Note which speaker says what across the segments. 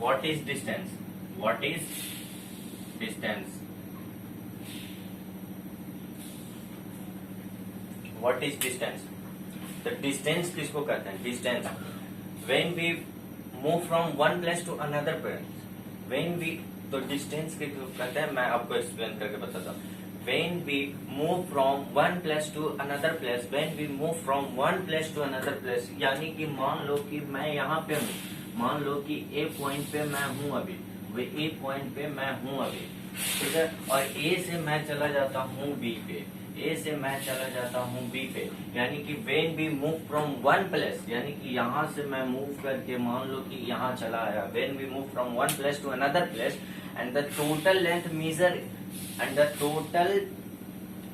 Speaker 1: What is distance, what is distance, what is distance. तो distance किसको कहते हैं, distance when we move from one place to another place, when we, तो distance किसको कहते हैं मैं आपको एक्सप्लेन करके बताता हूँ। When we move from one place to another place, when we move from one place to another place, यानी कि मान लो कि मैं यहाँ पे हूँ, मान लो कि ए पॉइंट पे मैं हूँ अभी, वे ए पॉइंट पे मैं हूँ अभी, ठीक है, और ए से मैं चला जाता हूँ बी पे, ए से मैं चला जाता हूँ बी पे, यानी कि when we move from one place, यानी कि यहाँ से मैं मूव करके मान लो कि यहाँ चला आया, when we move from one place to another place and the total length measure and the total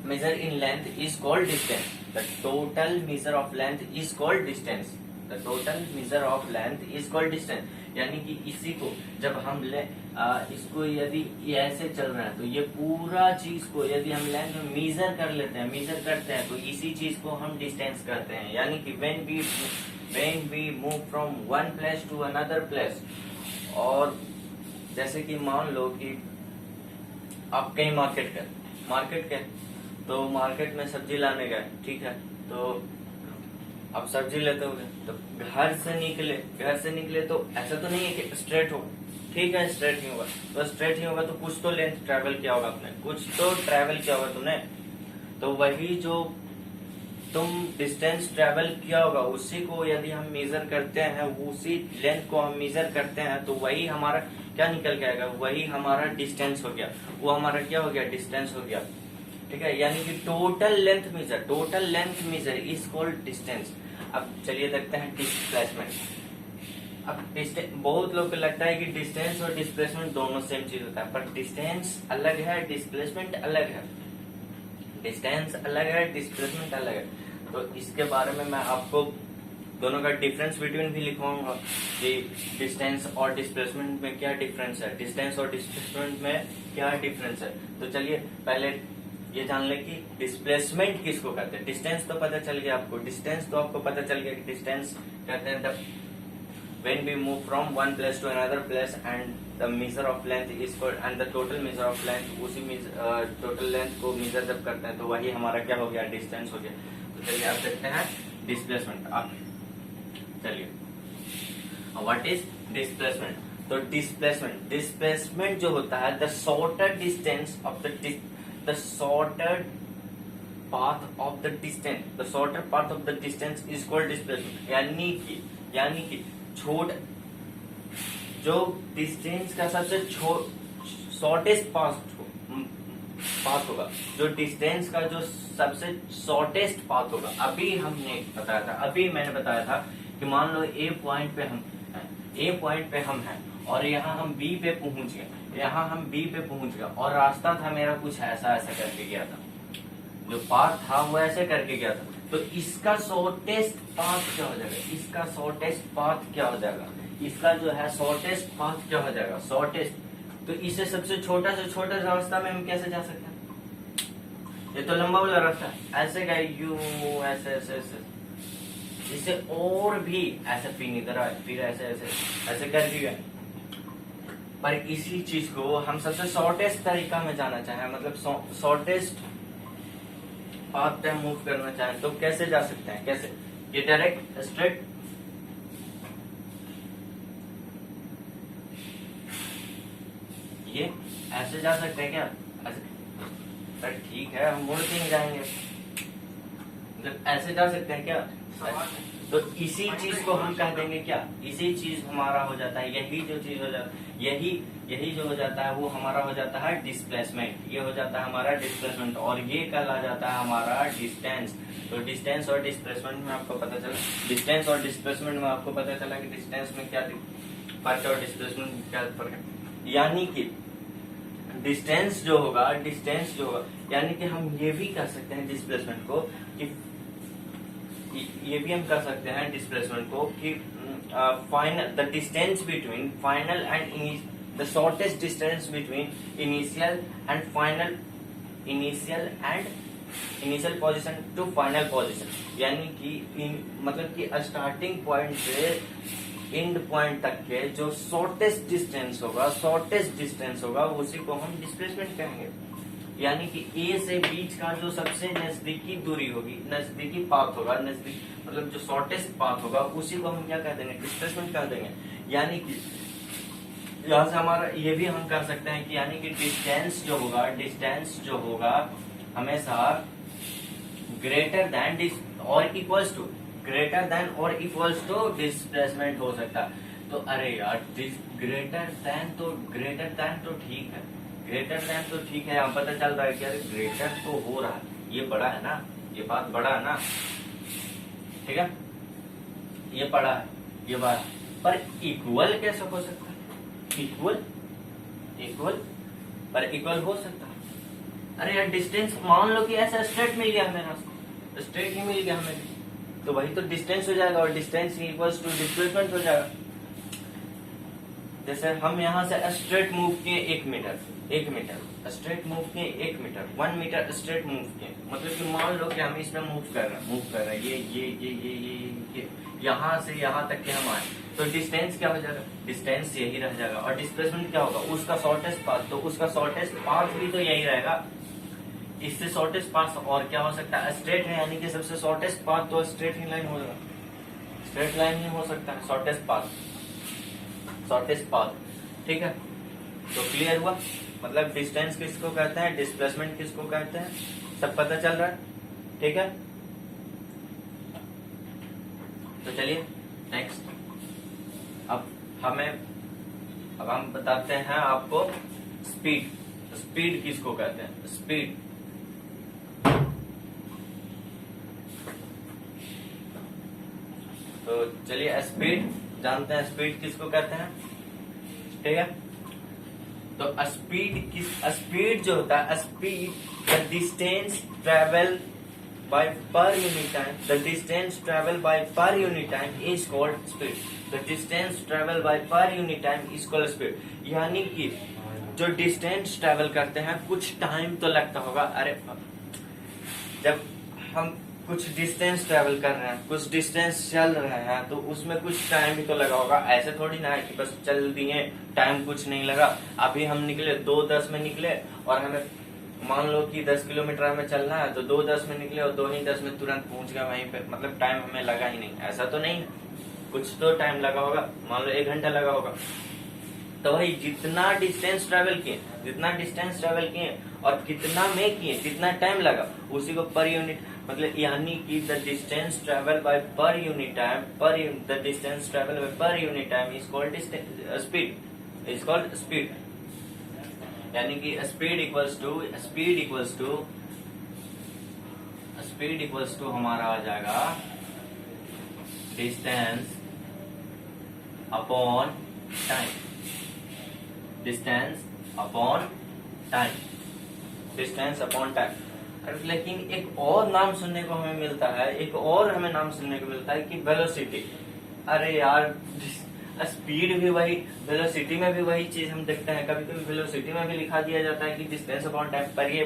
Speaker 1: measure in length is called distance. The total measure of length is called distance. The total measure of length is called distance. यानी कि इसी को जब हम इसको यदि ये ऐसे चल रहा है तो ये पूरा चीज को यदि हम लेंथ में मेजर कर लेते हैं, मेजर करते हैं, तो इसी चीज को हम डिस्टेंस करते हैं। यानी कि when we move from one place to another place, और जैसे कि मान लो कि आप कहीं मार्केट गए तो मार्केट में सब्जी लाने गए, ठीक है, तो आप सब्जी लेते होंगे तो घर से निकले तो ऐसा तो नहीं है कि स्ट्रेट हो, ठीक है, स्ट्रेट ही होगा, तो स्ट्रेट ही होगा तो कुछ तो लेंथ ट्रेवल किया होगा आपने, कुछ तो ट्रेवल किया होगा तुमने, तो वही जो तुम डिस्टेंस ट्रेवल किया होगा उसी को यदि हम मेजर करते हैं, उसी लेंथ को हम मेजर करते हैं, तो वही हमारा क्या निकल के आएगा, वही हमारा डिस्टेंस हो गया, वो हमारा क्या हो गया, डिस्टेंस हो गया, ठीक है। यानी कि total length major is called distance. अब चलिए देखते हैं डिस्प्लेसमेंट। अब बहुत लोग को लगता है कि डिस्टेंस और डिस्प्लेसमेंट दोनों सेम चीज होता है, पर डिस्टेंस अलग है, डिस्प्लेसमेंट अलग है, डिस्टेंस अलग है, डिस्प्लेसमेंट अलग है। तो इसके बारे में मैं आपको दोनों का डिफरेंस बिटवीन भी लिखवाऊंगा कि डिस्टेंस और डिस्प्लेसमेंट में क्या डिफरेंस है, डिस्टेंस और डिस्प्लेसमेंट में क्या डिफरेंस है। तो चलिए पहले ये जान ले कि डिस्प्लेसमेंट किसको कहते हैं। डिस्टेंस तो पता चल गया आपको, डिस्टेंस तो आपको पता चल गया कि डिस्टेंस कहते हैं when we move from one place to another place and the measure of length is called and the total measure of length, उसी total length को measure जब करते हैं तो वही हमारा क्या हो गया, डिस्टेंस हो गया। तो चलिए आप देखते हैं डिस्प्लेसमेंट। आप चलिए व्हाट इज डिस्प्लेसमेंट। तो डिस्प्लेसमेंट जो होता है the shorter distance of the shorter path of the distance, the shorter path of the distance is called displacement. यानी कि जो डिस्टेंस का सबसे शॉर्टेस्ट पाथ होगा, जो डिस्टेंस का जो सबसे शॉर्टेस्ट पाथ होगा। अभी मैंने बताया था कि मान लो ए पॉइंट पे हम हैं और यहाँ हम बी पे पहुंच गए और रास्ता था मेरा कुछ ऐसा करके गया था, जो पाथ था वो ऐसे करके गया था, तो इसका शॉर्टेस्ट पाथ क्या हो जाएगा, इसका जो है शॉर्टेस्ट पाथ क्या हो जाएगा, शॉर्टेस्ट। तो इससे सबसे छोटा से छोटा रास्ता में हम कैसे जा सकते हैं, ये तो लंबा वाला रास्ता है, ऐसे गए यू ऐसे इससे और भी ऐसे पिन इधर आए, फिर ऐसे कर दिया। पर इसी चीज को हम सबसे शॉर्टेस्ट तरीका में जाना चाहें, मतलब शॉर्टेस्ट पाथ पे मूव करना चाहें तो कैसे जा सकते हैं, कैसे, ये डायरेक्ट स्ट्रेट, ये ऐसे जा सकते हैं क्या, ऐसे, पर ठीक है हम मुड़ के नहीं जाएंगे, मतलब ऐसे जा सकते हैं क्या। तो इसी चीज को हम कह देंगे क्या, इसी चीज हमारा हो जाता है, यही जो चीज हो जाता है, यही जो हो जाता है वो हमारा हो जाता है डिस्प्लेसमेंट। ये हो जाता है हमारा डिस्प्लेसमेंट और ये कल आ जाता है हमारा डिस्टेंस। तो डिस्टेंस और डिस्प्लेसमेंट में आपको पता चला, कि डिस्टेंस में क्या फर्क है और डिस्प्लेसमेंट में क्या फर्क है। यानी कि डिस्टेंस जो होगा यानी कि हम ये भी कर सकते हैं डिस्प्लेसमेंट को कि डिस्प्लेसमेंट को कि the distance between final and the shortest distance between initial position to final position. यानी कि मतलब कि स्टार्टिंग पॉइंट से एंड पॉइंट तक के जो शॉर्टेस्ट डिस्टेंस होगा उसी को हम डिस्प्लेसमेंट कहेंगे। यानी कि ए से बीच का जो सबसे नजदीकी दूरी होगी, नजदीकी पाथ होगा, नजदीक मतलब जो शॉर्टेस्ट पाथ होगा उसी को हम क्या कह देंगे, डिस्प्लेसमेंट कह देंगे। यानी कि यहाँ से हमारा ये भी हम कर सकते हैं कि यानी कि डिस्टेंस जो होगा हमेशा ग्रेटर देन और इक्वल्स टू डिस्प्लेसमेंट हो सकता है। तो अरे यार ग्रेटर देन तो ठीक है, यहाँ पता चल रहा है कि अरे ग्रेटर तो हो रहा है, ये बड़ा है ना, ये बात बड़ा है ना, ठीक है, ये बड़ा है, ये बड़ा है। पर इक्वल कैसे हो सकता है? इक्वल हो सकता है। अरे यार डिस्टेंस मान लो कि ऐसा स्ट्रेट मिल गया हमें, रास्ता स्ट्रेट ही मिल गया हमें, तो वही तो डिस्टेंस हो जाएगा और डिस्टेंस इक्वल्स टू डिस्प्लेसमेंट हो जाएगा। जैसे हम यहाँ से स्ट्रेट मूव किए 1 मीटर, स्ट्रेट मूव किए 1 मीटर, 1 मीटर स्ट्रेट मूव किए, मतलब कि मान लो कि हम इसमें मूव कर रहे हैं ये यहाँ से यहाँ तक के हम आए, तो डिस्टेंस क्या हो जाएगा? डिस्टेंस यही रह जाएगा। और डिस्प्लेसमेंट क्या होगा? उसका शॉर्टेस्ट पाथ, तो उसका शॉर्टेस्ट पाथ भी तो यही रहेगा। इससे शॉर्टेस्ट पाथ और क्या हो सकता है? स्ट्रेट है, यानी कि सबसे शॉर्टेस्ट पाथ तो स्ट्रेट ही लाइन होगा, स्ट्रेट लाइन ही हो सकता है शॉर्टेस्ट पाथ, ठीक है। तो क्लियर हुआ, मतलब डिस्टेंस किसको कहते हैं, डिस्प्लेसमेंट किसको कहते हैं, सब पता चल रहा है, ठीक है। तो चलिए नेक्स्ट, अब हम बताते हैं आपको स्पीड किसको कहते हैं, स्पीड। तो चलिए स्पीड जानते हैं, स्पीड किसको कहते हैं, ठीक है। तो स्पीड जो होता है, speed the distance travel by per unit time, the distance travel by per unit time is called speed, the distance travel by per unit time is called speed. यानी कि जो डिस्टेंस ट्रेवल करते हैं कुछ time तो लगता होगा, अरे जब हम कुछ डिस्टेंस ट्रेवल कर रहे हैं, कुछ डिस्टेंस चल रहे हैं, तो उसमें कुछ टाइम भी तो लगा होगा। ऐसे थोड़ी ना है कि बस चल दिए, टाइम कुछ नहीं लगा। अभी हम निकले 2:10 में निकले और हमें मान लो कि 10 किलोमीटर हमें चलना है, तो 2:10 में निकले और 2:10 में तुरंत पहुंच गए वहीं पे, मतलब टाइम हमें लगा ही नहीं, ऐसा तो नहीं है, कुछ तो टाइम लगा होगा, मान लो 1 घंटा लगा होगा। तो वही जितना डिस्टेंस ट्रेवल किए और कितना में किए, कितना टाइम लगा, उसी को पर यूनिट, मतलब यानी कि the distance travel by per unit time, the distance travel by per unit time is called speed. यानी कि स्पीड इक्वल्स टू हमारा आ जाएगा distance upon time, distance upon time. लेकिन एक और नाम सुनने को हमें मिलता है, कि वेलोसिटी। अरे यार स्पीड भी वही, वेलोसिटी में भी वही चीज हम देखते हैं, कभी कभी वेलोसिटी में भी लिखा दिया जाता है कि डिस्टेंस अपॉन टाइम, पर ये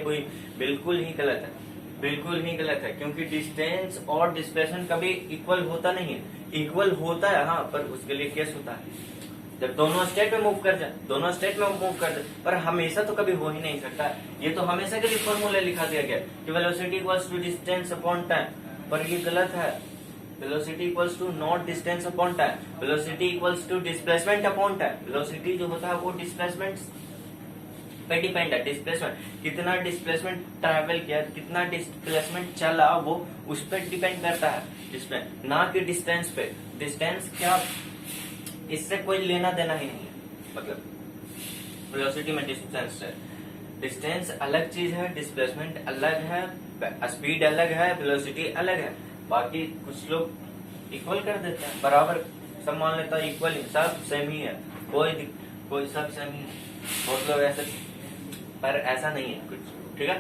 Speaker 1: बिल्कुल ही गलत है, क्योंकि डिस्टेंस और डिस्प्लेसमेंट कभी इक्वल होता नहीं है। इक्वल होता है हाँ, पर उसके लिए केस होता है जब दोनों स्टेट में मूव कर जाए, पर हमेशा तो कभी हो ही नहीं सकता। ये तो हमेशा के लिए फॉर्मूला लिखा दिया गया कि velocity equals to distance upon time, पर ये गलत है। Velocity equals to not distance upon time, velocity equals to displacement upon time. Velocity जो होता है वो डिस्प्लेसमेंट पे डिपेंड है। डिस्प्लेसमेंट कितना डिस्प्लेसमेंट ट्रैवल किया, कितना डिस्प्लेसमेंट चला, वो उस पर डिपेंड करता है, ना कि डिस्टेंस पे। डिस्टेंस क्या, इससे कोई लेना देना ही नहीं है, मतलब वेलोसिटी में डिस्टेंस अलग चीज है, डिस्प्लेसमेंट अलग है, स्पीड अलग है, वेलोसिटी अलग है। बाकी कुछ लोग इक्वल कर देते हैं, बराबर सब मान लेता है, इक्वल ही, सब सेम ही है, कोई सब सेम ही है। बहुत लोग ऐसे, पर ऐसा नहीं है कुछ, ठीक है।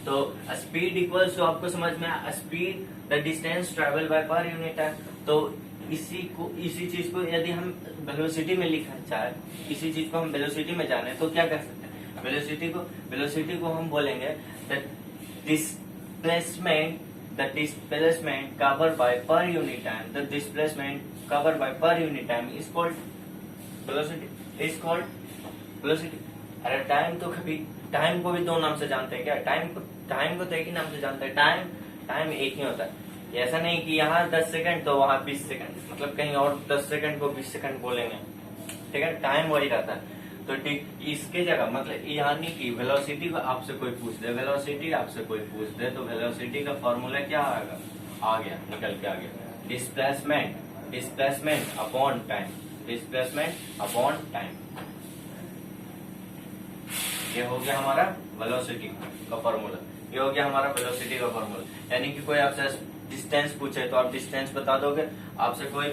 Speaker 1: तो स्पीड इक्वल्स टू, आपको समझ में आया, speed the distance travel by per unit time. तो इसी चीज को यदि हम वेलोसिटी में लिखना चाहे, इसी चीज को हम वेलोसिटी में जाने, तो क्या कर सकते हैं? वेलोसिटी को हम बोलेंगे displacement covered by per unit time, the displacement covered by per unit time is called velocity, is called velocity. अरे टाइम तो कभी, टाइम को भी दो नाम से जानते हैं क्या? टाइम को तो एक ही नाम से जानते हैं। टाइम एक ही होता है। ऐसा नहीं कि यहाँ 10 सेकंड तो वहाँ 20 सेकंड, मतलब कहीं और 10 सेकंड को 20 सेकंड बोलेंगे, ठीक है? टाइम वही रहता है। तो ठीक इसके जगह मतलब यानी कि वेलोसिटी को आपसे कोई पूछ दे, वेलोसिटी आपसे कोई पूछ दे, तो वेलोसिटी का फॉर्मूला क्या आएगा? आ गया, निकल के आ गया, displacement upon time, displacement upon time. ये हो गया हमारा वेलोसिटी का फॉर्मूला, ये हो गया हमारा वेलोसिटी का फॉर्मूला। यानी कि कोई आपसे डिस्टेंस पूछे तो आप डिस्टेंस बता दोगे, आपसे कोई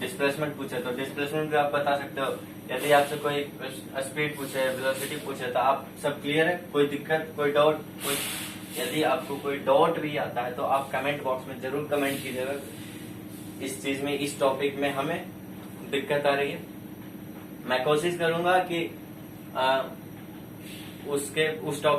Speaker 1: डिस्प्लेसमेंट पूछे तो डिस्प्लेसमेंट भी आप बता सकते हो। यदि आपसे कोई स्पीड पूछे, वेलोसिटी पूछे, तो आप सब क्लियर है? कोई दिक्कत, कोई डाउट, कोई? यदि आपको कोई डाउट भी आता है तो आप कमेंट बॉक्स में जरूर कमेंट कीजिएगा, इस चीज में, इस टॉपिक में हमें दिक्कत आ रही है। मैं कोशिश करूंगा कि उस टॉपिक